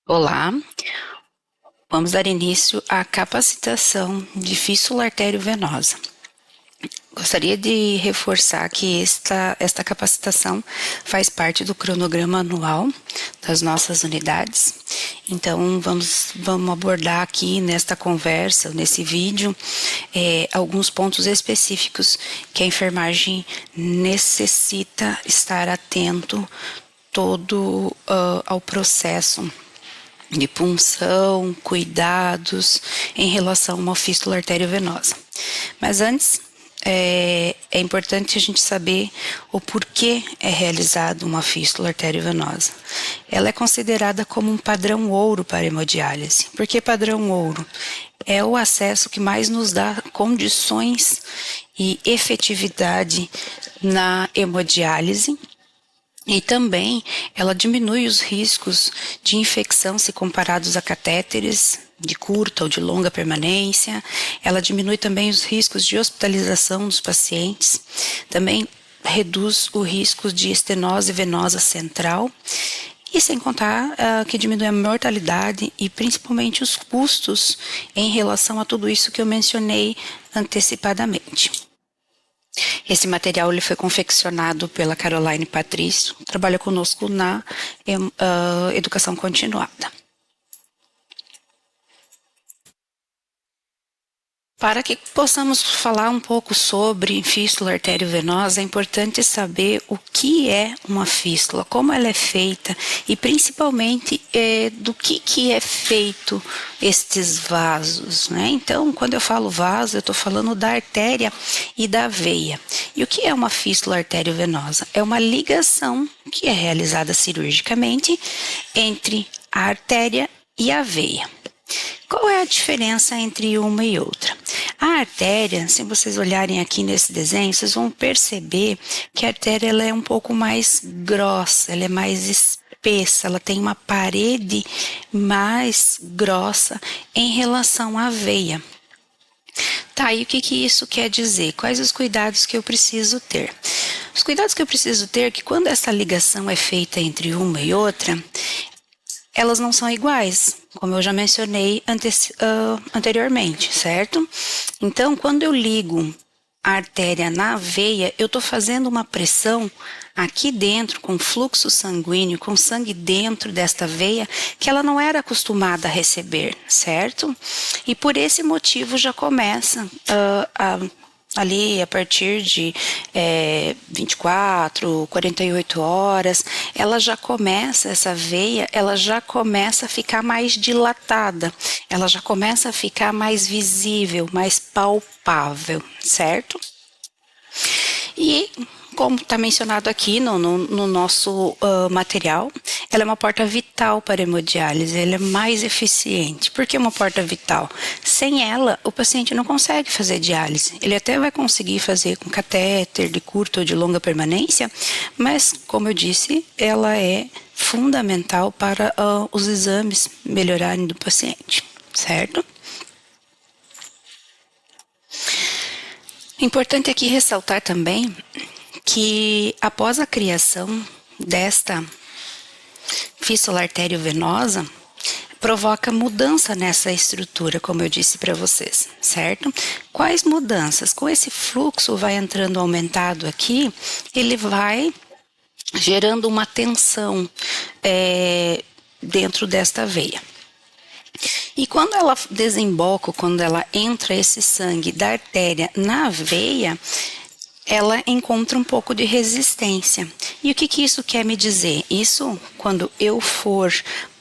Olá, vamos dar início à capacitação de fístula arteriovenosa. Gostaria de reforçar que esta capacitação faz parte do cronograma anual das nossas unidades. Então, vamos abordar aqui nesta conversa, nesse vídeo, alguns pontos específicos que a enfermagem necessita estar atento todo ao processo de punção, cuidados em relação a uma fístula arteriovenosa. Mas antes, é importante a gente saber o porquê é realizada uma fístula arteriovenosa. Ela é considerada como um padrão ouro para a hemodiálise. Por que padrão ouro? É o acesso que mais nos dá condições e efetividade na hemodiálise. E também ela diminui os riscos de infecção se comparados a catéteres de curta ou de longa permanência. Ela diminui também os riscos de hospitalização dos pacientes. Também reduz o risco de estenose venosa central. E sem contar que diminui a mortalidade e principalmente os custos em relação a tudo isso que eu mencionei antecipadamente. Esse material ele foi confeccionado pela Caroline Patrício, trabalha conosco na educação continuada. Para que possamos falar um pouco sobre fístula arteriovenosa, é importante saber o que é uma fístula, como ela é feita e principalmente do que é feito estes vasos, né? Então, quando eu falo vaso, eu estou falando da artéria e da veia. E o que é uma fístula arteriovenosa? É uma ligação que é realizada cirurgicamente entre a artéria e a veia. Qual é a diferença entre uma e outra? A artéria, se vocês olharem aqui nesse desenho, vocês vão perceber que a artéria ela é um pouco mais grossa, ela é mais espessa, ela tem uma parede mais grossa em relação à veia. Tá, e o que isso quer dizer? Quais os cuidados que eu preciso ter? Os cuidados que eu preciso ter é que quando essa ligação é feita entre uma e outra, elas não são iguais, como eu já mencionei anteriormente, certo? Então, quando eu ligo a artéria na veia, eu estou fazendo uma pressão aqui dentro, com fluxo sanguíneo, com sangue dentro desta veia, que ela não era acostumada a receber, certo? E por esse motivo já começa ali a partir de 24, 48 horas, ela já começa, essa veia, ela já começa a ficar mais dilatada, ela já começa a ficar mais visível, mais palpável, certo? E como está mencionado aqui no nosso material, ela é uma porta vital para a hemodiálise, ela é mais eficiente. Por que uma porta vital? Sem ela, o paciente não consegue fazer diálise. Ele até vai conseguir fazer com catéter de curta ou de longa permanência, mas, como eu disse, ela é fundamental para os exames melhorarem do paciente, certo? Importante aqui ressaltar também que após a criação desta fístula arteriovenosa, provoca mudança nessa estrutura, como eu disse para vocês, certo? Quais mudanças? Com esse fluxo vai entrando aumentado aqui, ele vai gerando uma tensão dentro desta veia. E quando ela desemboca, quando ela entra esse sangue da artéria na veia, ela encontra um pouco de resistência. E o que isso quer me dizer? Isso, quando eu for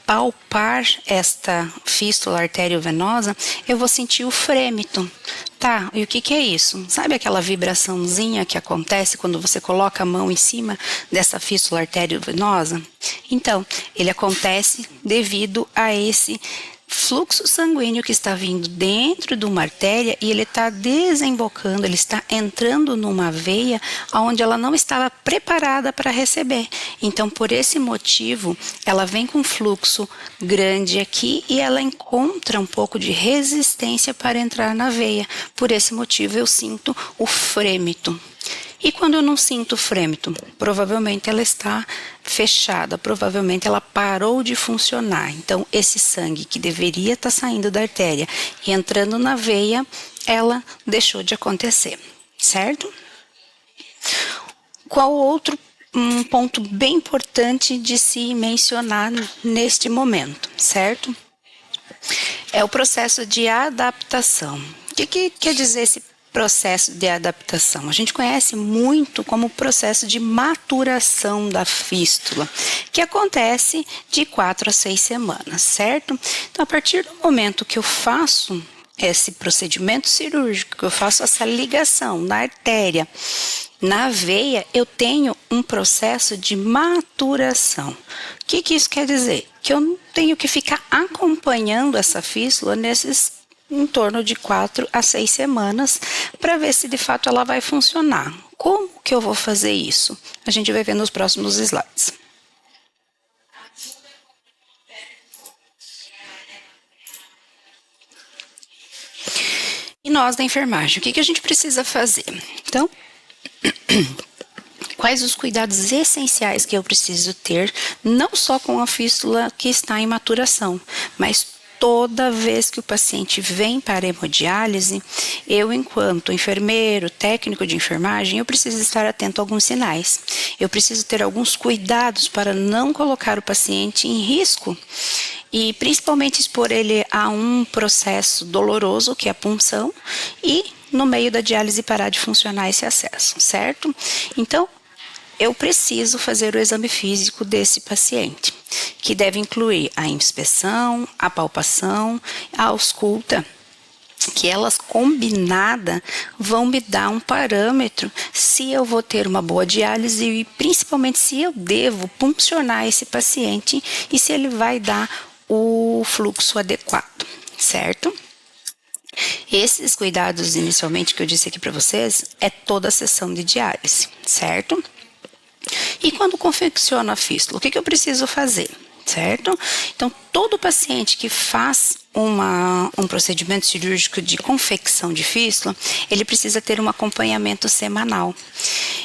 palpar esta fístula arteriovenosa, eu vou sentir o frêmito. Tá, e o que é isso? Sabe aquela vibraçãozinha que acontece quando você coloca a mão em cima dessa fístula arteriovenosa? Então, ele acontece devido a esse fluxo sanguíneo que está vindo dentro de uma artéria e ele está desembocando, ele está entrando numa veia onde ela não estava preparada para receber. Então, por esse motivo, ela vem com fluxo grande aqui e ela encontra um pouco de resistência para entrar na veia. Por esse motivo, eu sinto o frêmito. E quando eu não sinto frêmito, provavelmente ela está fechada, provavelmente ela parou de funcionar. Então, esse sangue que deveria estar saindo da artéria e entrando na veia, ela deixou de acontecer, certo? Qual outro ponto bem importante de se mencionar neste momento, certo? É o processo de adaptação. O que quer dizer esse processo de adaptação? A gente conhece muito como o processo de maturação da fístula, que acontece de 4 a 6 semanas, certo? Então, a partir do momento que eu faço esse procedimento cirúrgico, que eu faço essa ligação na artéria, na veia, eu tenho um processo de maturação. O que isso quer dizer? Que eu tenho que ficar acompanhando essa fístula nesses em torno de 4 a 6 semanas para ver se de fato ela vai funcionar. Como que eu vou fazer isso? A gente vai ver nos próximos slides. E nós da enfermagem, o que a gente precisa fazer? Então, quais os cuidados essenciais que eu preciso ter, não só com a fístula que está em maturação, mas toda vez que o paciente vem para a hemodiálise, eu, enquanto enfermeiro, técnico de enfermagem, eu preciso estar atento a alguns sinais. Eu preciso ter alguns cuidados para não colocar o paciente em risco e principalmente expor ele a um processo doloroso, que é a punção, e no meio da diálise parar de funcionar esse acesso, certo? Então, eu preciso fazer o exame físico desse paciente, que deve incluir a inspeção, a palpação, a ausculta, que elas combinadas vão me dar um parâmetro se eu vou ter uma boa diálise e principalmente se eu devo puncionar esse paciente e se ele vai dar o fluxo adequado, certo? Esses cuidados inicialmente que eu disse aqui para vocês é toda a sessão de diálise, certo? E quando confecciono a fístula, o que eu preciso fazer, certo? Então, todo paciente que faz um procedimento cirúrgico de confecção de fístula, ele precisa ter um acompanhamento semanal.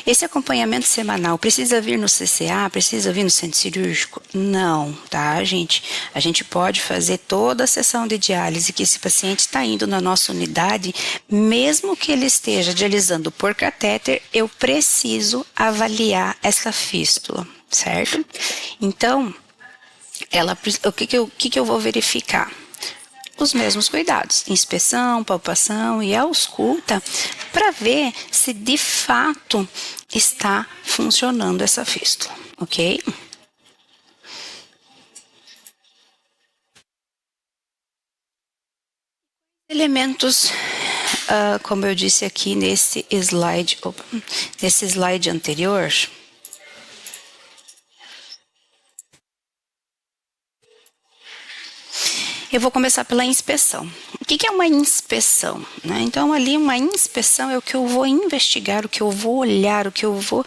Esse acompanhamento semanal precisa vir no CCA, precisa vir no centro cirúrgico? Não, tá, gente? A gente pode fazer toda a sessão de diálise que esse paciente está indo na nossa unidade, mesmo que ele esteja dialisando por catéter, eu preciso avaliar essa fístula, certo? Então, o que eu vou verificar? Os mesmos cuidados, inspeção, palpação e ausculta, para ver se de fato está funcionando essa fístula, ok? Elementos, como eu disse aqui nesse slide anterior, eu vou começar pela inspeção. O que é uma inspeção, né? Então, ali uma inspeção é o que eu vou investigar, o que eu vou olhar, o que eu vou...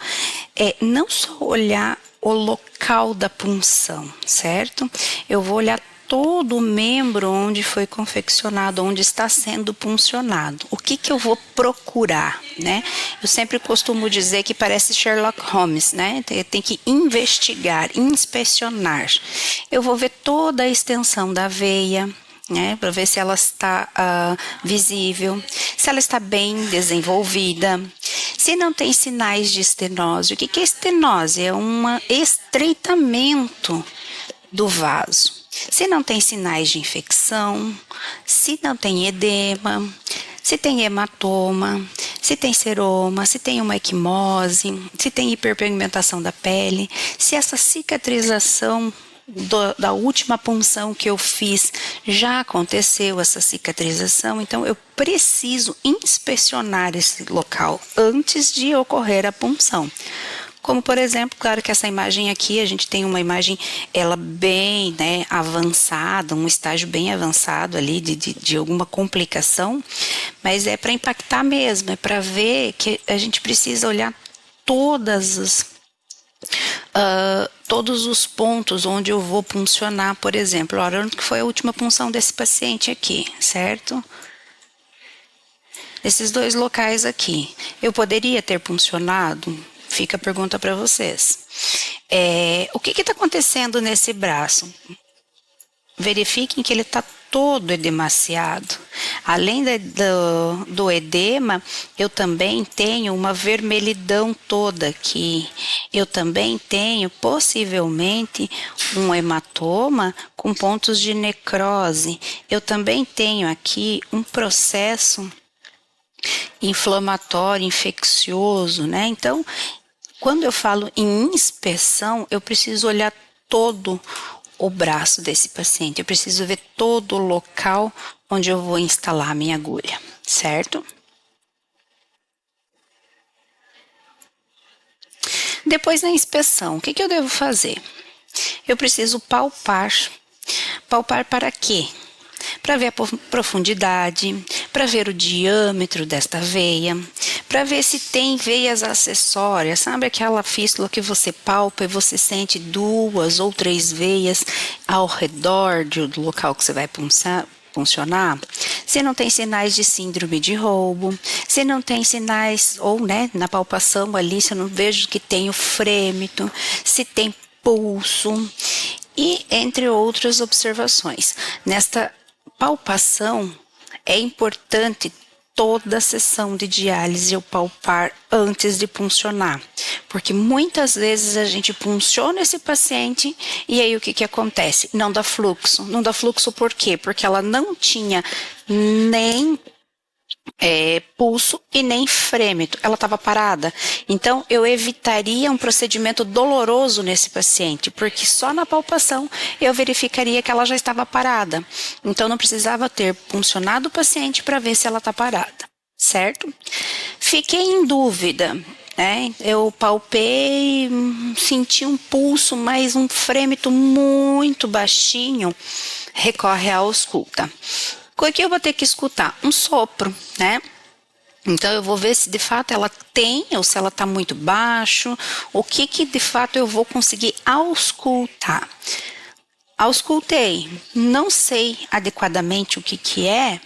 não só olhar o local da punção, certo? Eu vou olhar todo o membro onde foi confeccionado, onde está sendo puncionado. O que eu vou procurar, né? Eu sempre costumo dizer que parece Sherlock Holmes, né? Tem que investigar, inspecionar. Eu vou ver toda a extensão da veia, né, para ver se ela está visível, se ela está bem desenvolvida, se não tem sinais de estenose. O que é estenose? É um estreitamento do vaso. Se não tem sinais de infecção, se não tem edema, se tem hematoma, se tem seroma, se tem uma equimose, se tem hiperpigmentação da pele, se essa cicatrização da última punção que eu fiz já aconteceu essa cicatrização, então eu preciso inspecionar esse local antes de ocorrer a punção. Como, por exemplo, claro que essa imagem aqui, a gente tem uma imagem, ela bem, né, avançada, um estágio bem avançado ali de alguma complicação, mas é para impactar mesmo, é para ver que a gente precisa olhar todos os pontos onde eu vou puncionar, por exemplo. Olha, onde foi a última punção desse paciente aqui, certo? nesses dois locais aqui, eu poderia ter puncionado? Fica a pergunta para vocês. O que está acontecendo nesse braço? Verifiquem que ele está todo edemaciado. Além do edema, eu também tenho uma vermelhidão toda aqui. Eu também tenho, possivelmente, um hematoma com pontos de necrose. Eu também tenho aqui um processo inflamatório, infeccioso, né? Então, quando eu falo em inspeção, eu preciso olhar todo o braço desse paciente. Eu preciso ver todo o local onde eu vou instalar a minha agulha, certo? Depois da inspeção, o que eu devo fazer? Eu preciso palpar. Palpar para quê? Para ver a profundidade, para ver o diâmetro desta veia, para ver se tem veias acessórias, sabe aquela fístula que você palpa e você sente 2 ou 3 veias ao redor do local que você vai funcionar? Se não tem sinais de síndrome de roubo, se não tem sinais, ou na palpação ali, se eu não vejo que tem o frêmito, se tem pulso, e entre outras observações. Nesta palpação, é importante toda a sessão de diálise eu palpar antes de puncionar, porque muitas vezes a gente punciona esse paciente e aí o que acontece? Não dá fluxo. Não dá fluxo por quê? Porque ela não tinha nem pulso e nem frêmito, ela estava parada. Então, eu evitaria um procedimento doloroso nesse paciente, porque só na palpação eu verificaria que ela já estava parada. Então, não precisava ter puncionado o paciente para ver se ela está parada, certo? Fiquei em dúvida, né? Eu palpei, senti um pulso, mas um frêmito muito baixinho, recorre à ausculta. O que eu vou ter que escutar? Um sopro, né? Então, eu vou ver se de fato ela tem ou se ela está muito baixo, o que de fato eu vou conseguir auscultar. Auscultei, não sei adequadamente o que é,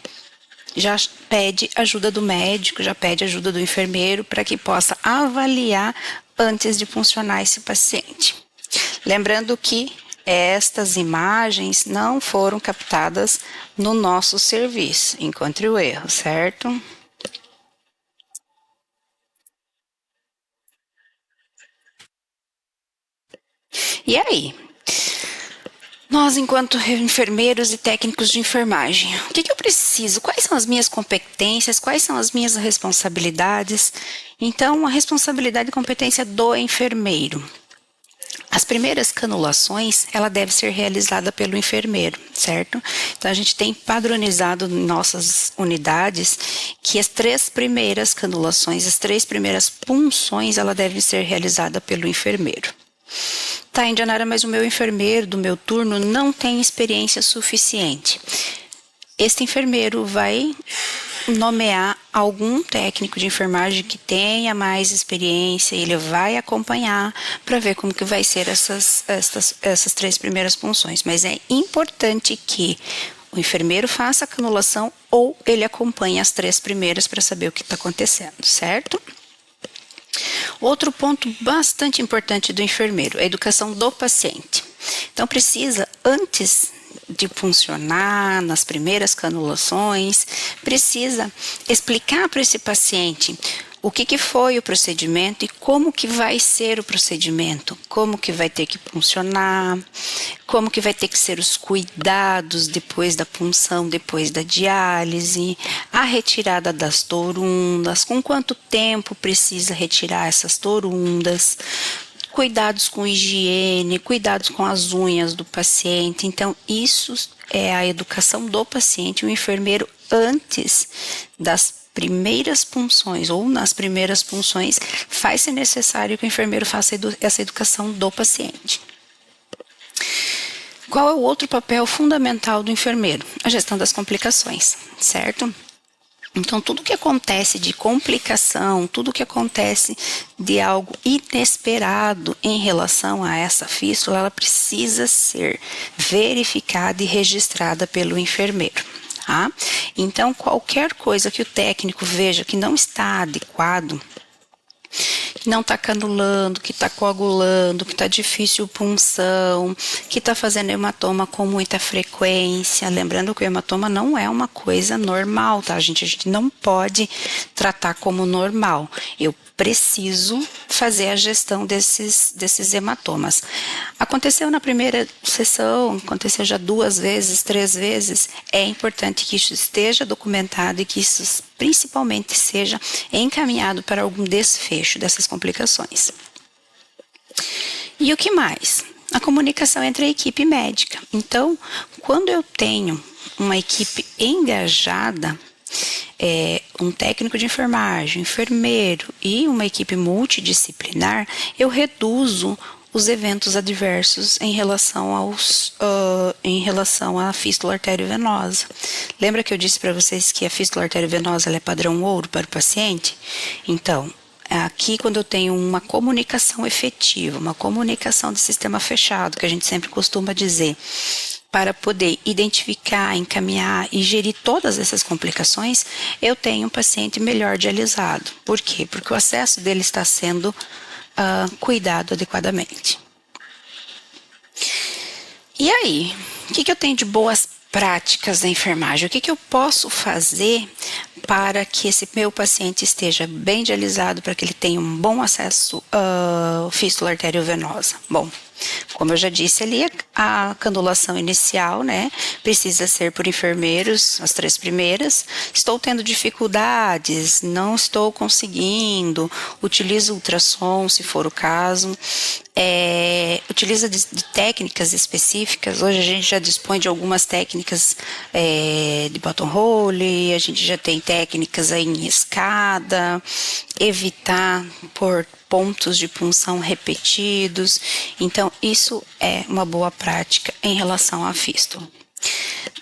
já pede ajuda do médico, já pede ajuda do enfermeiro para que possa avaliar antes de puncionar esse paciente. Lembrando que estas imagens não foram captadas no nosso serviço. Encontre o erro, certo? E aí? Nós, enquanto enfermeiros e técnicos de enfermagem, o que eu preciso? Quais são as minhas competências? Quais são as minhas responsabilidades? Então, a responsabilidade e competência do enfermeiro. As primeiras canulações, ela deve ser realizada pelo enfermeiro, certo? Então, a gente tem padronizado em nossas unidades que as 3 primeiras canulações, as 3 primeiras punções, ela deve ser realizada pelo enfermeiro. Tá, Indianara, mas o meu enfermeiro do meu turno não tem experiência suficiente. Este enfermeiro vai nomear algum técnico de enfermagem que tenha mais experiência, ele vai acompanhar para ver como que vai ser essas 3 primeiras punções. Mas é importante que o enfermeiro faça a canulação ou ele acompanhe as 3 primeiras para saber o que está acontecendo, certo? Outro ponto bastante importante do enfermeiro, a educação do paciente. Então, precisa, antes de funcionar, nas primeiras canulações, precisa explicar para esse paciente o que foi o procedimento e como que vai ser o procedimento, como que vai ter que funcionar, como que vai ter que ser os cuidados depois da punção, depois da diálise, a retirada das torundas, com quanto tempo precisa retirar essas torundas, cuidados com higiene, cuidados com as unhas do paciente. Então, isso é a educação do paciente, o enfermeiro antes das primeiras punções ou nas primeiras punções, faz-se necessário que o enfermeiro faça essa educação do paciente. Qual é o outro papel fundamental do enfermeiro? A gestão das complicações, certo? Então, tudo que acontece de complicação, tudo que acontece de algo inesperado em relação a essa fístula, ela precisa ser verificada e registrada pelo enfermeiro. tá? Então, qualquer coisa que o técnico veja que não está adequado, que não está canulando, que está coagulando, que está difícil punção, que está fazendo hematoma com muita frequência. Lembrando que o hematoma não é uma coisa normal, tá, gente? A gente não pode tratar como normal. Eu preciso fazer a gestão desses hematomas. Aconteceu na primeira sessão, aconteceu já 2 vezes, 3 vezes. É importante que isso esteja documentado e que isso principalmente seja encaminhado para algum desfecho dessas complicações. E o que mais? A comunicação entre a equipe médica. Então, quando eu tenho uma equipe engajada, um técnico de enfermagem, enfermeiro e uma equipe multidisciplinar, eu reduzo os eventos adversos em relação à fístula arteriovenosa. Lembra que eu disse para vocês que a fístula arteriovenosa ela é padrão ouro para o paciente? Então, aqui quando eu tenho uma comunicação efetiva, uma comunicação de sistema fechado, que a gente sempre costuma dizer, para poder identificar, encaminhar e gerir todas essas complicações, eu tenho um paciente melhor dialisado. Por quê? Porque o acesso dele está sendo cuidado adequadamente. E aí, o que eu tenho de boas práticas da enfermagem? O que eu posso fazer para que esse meu paciente esteja bem dialisado, para que ele tenha um bom acesso à fístula arteriovenosa? Bom, como eu já disse ali, a canulação inicial, né, precisa ser por enfermeiros, as 3 primeiras. Estou tendo dificuldades, não estou conseguindo, utilizo ultrassom, se for o caso. Utiliza de técnicas específicas. Hoje a gente já dispõe de algumas técnicas de buttonhole, a gente já tem técnicas aí em escada, evitar por pontos de punção repetidos. Então, isso é uma boa prática em relação à fístula.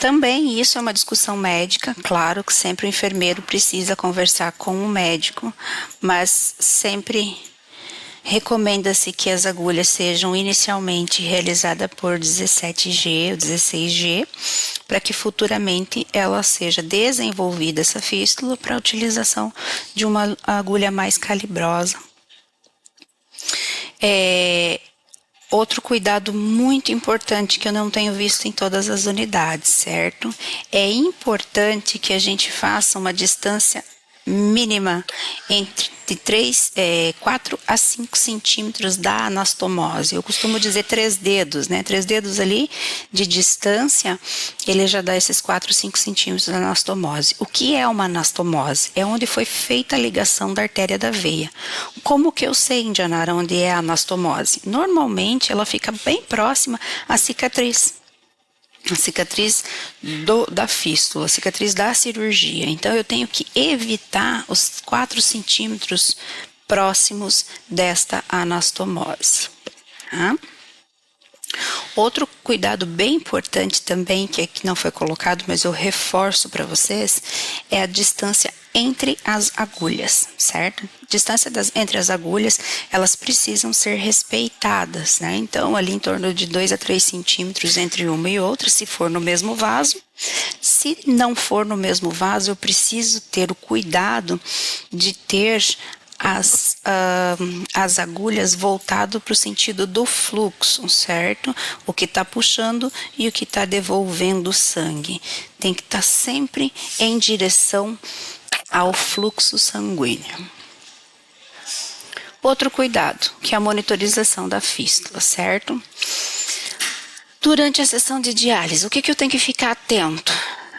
Também isso é uma discussão médica, claro que sempre o enfermeiro precisa conversar com o médico, mas sempre recomenda-se que as agulhas sejam inicialmente realizadas por 17G ou 16G, para que futuramente ela seja desenvolvida, essa fístula, para a utilização de uma agulha mais calibrosa. Outro cuidado muito importante que eu não tenho visto em todas as unidades, certo? É importante que a gente faça uma distância mínima entre 4 a 5 centímetros da anastomose. Eu costumo dizer 3 dedos, né? 3 dedos ali de distância, ele já dá esses 4, 5 centímetros da anastomose. O que é uma anastomose? É onde foi feita a ligação da artéria da veia. Como que eu sei, Indianara, onde é a anastomose? Normalmente, ela fica bem próxima à cicatriz. A cicatriz da fístula, a cicatriz da cirurgia. Então, eu tenho que evitar os 4 centímetros próximos desta anastomose. Tá? Outro cuidado bem importante também, que aqui não foi colocado, mas eu reforço para vocês, é a distância entre as agulhas, certo? Distância entre as agulhas, elas precisam ser respeitadas, né? Então, ali em torno de 2 a 3 centímetros entre uma e outra, se for no mesmo vaso. Se não for no mesmo vaso, eu preciso ter o cuidado de ter as agulhas voltado para o sentido do fluxo, certo? O que está puxando e o que está devolvendo o sangue. Tem que estar sempre em direção ao fluxo sanguíneo. Outro cuidado, que é a monitorização da fístula, certo? Durante a sessão de diálise, o que eu tenho que ficar atento?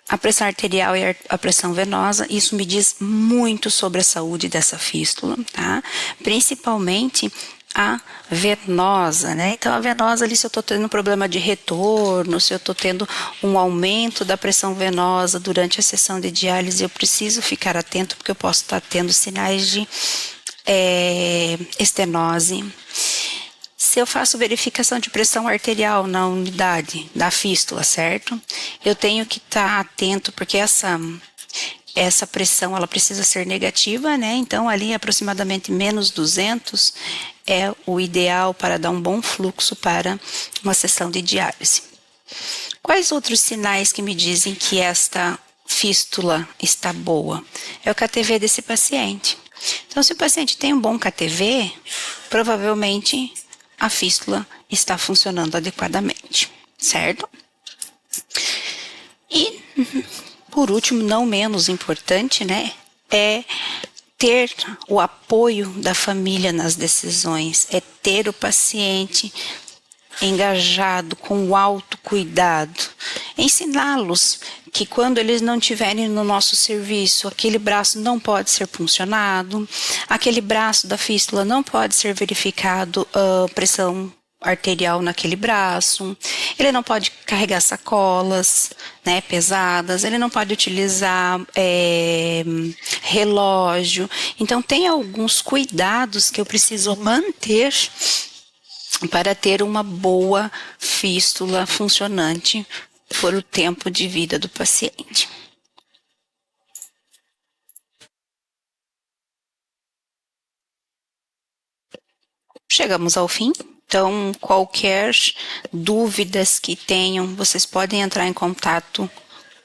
A pressão arterial e a pressão venosa, isso me diz muito sobre a saúde dessa fístula, tá? Principalmente a venosa, né? Então, a venosa ali, se eu tô tendo um problema de retorno, se eu tô tendo um aumento da pressão venosa durante a sessão de diálise, eu preciso ficar atento, porque eu posso estar tendo sinais de estenose. Se eu faço verificação de pressão arterial na unidade da fístula, certo? Eu tenho que estar atento, porque essa pressão, ela precisa ser negativa, né? Então, ali aproximadamente menos 200 é o ideal para dar um bom fluxo para uma sessão de diálise. Quais outros sinais que me dizem que esta fístula está boa? É o KTV desse paciente. Então, se o paciente tem um bom KTV, provavelmente a fístula está funcionando adequadamente, certo? E, por último, não menos importante, né, é ter o apoio da família nas decisões, é ter o paciente engajado com o autocuidado, ensiná-los que quando eles não estiverem no nosso serviço, aquele braço não pode ser puncionado, aquele braço da fístula não pode ser verificado a pressão arterial naquele braço, ele não pode carregar sacolas, né, pesadas, ele não pode utilizar relógio. Então tem alguns cuidados que eu preciso manter para ter uma boa fístula funcionante por o tempo de vida do paciente. Chegamos ao fim. Então, qualquer dúvidas que tenham, vocês podem entrar em contato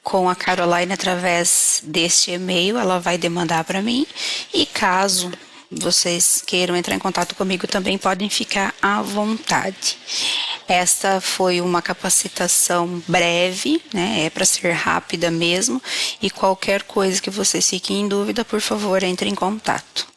com a Caroline através deste e-mail, ela vai demandar para mim. E caso vocês queiram entrar em contato comigo, também podem ficar à vontade. Esta foi uma capacitação breve, né? É para ser rápida mesmo. E qualquer coisa que vocês fiquem em dúvida, por favor, entre em contato.